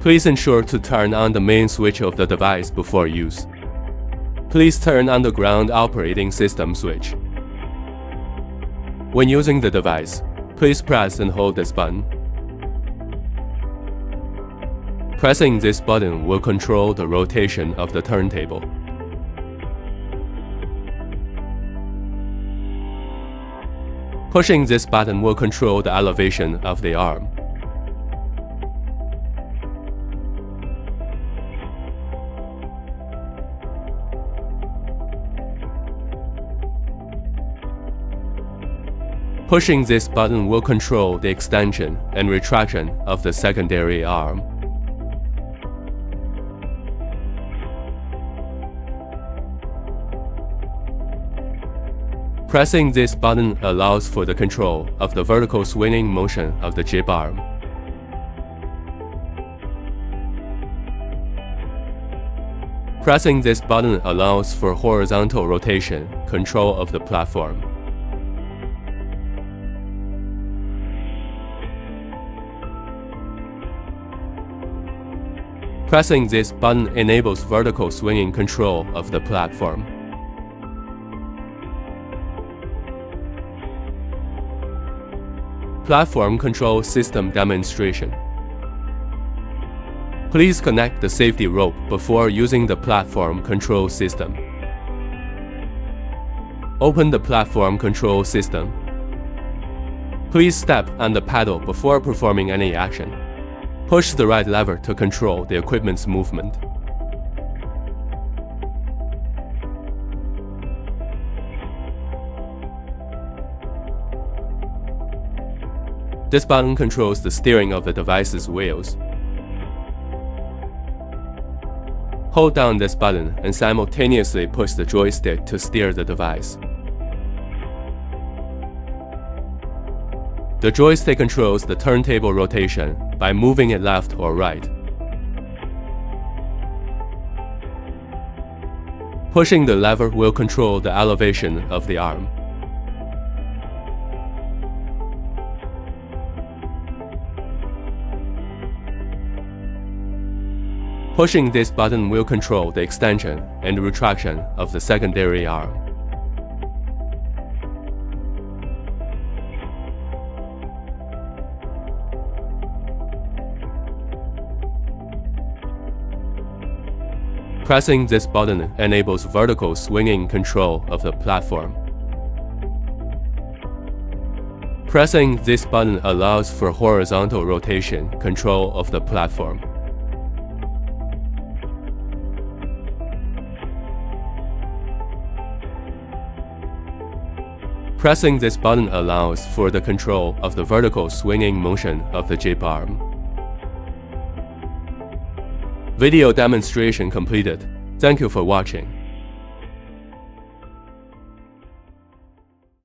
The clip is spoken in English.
Please ensure to turn on the main switch of the device before use. Please turn on the ground operating system switch. When using the device, please press and hold this button. Pressing this button will control the rotation of the turntable. Pushing this button will control the elevation of the arm. Pushing this button will control the extension and retraction of the secondary arm. Pressing this button allows for the control of the vertical swinging motion of the jib arm. Pressing this button allows for horizontal rotation, control of the platform. Pressing this button enables vertical swinging control of the platform. Platform Control System Demonstration. Please connect the safety rope before using the platform control system. Open the platform control system. Please step on the pedal before performing any action. Push the right lever to control the equipment's movement. This button controls the steering of the device's wheels. Hold down this button and simultaneously push the joystick to steer the device. The joystick controls the turntable rotation by moving it left or right. Pushing the lever will control the elevation of the arm. Pushing this button will control the extension and retraction of the secondary arm. Pressing this button enables vertical swinging control of the platform. Pressing this button allows for horizontal rotation control of the platform. Pressing this button allows for the control of the vertical swinging motion of the jib arm. Video demonstration completed. Thank you for watching.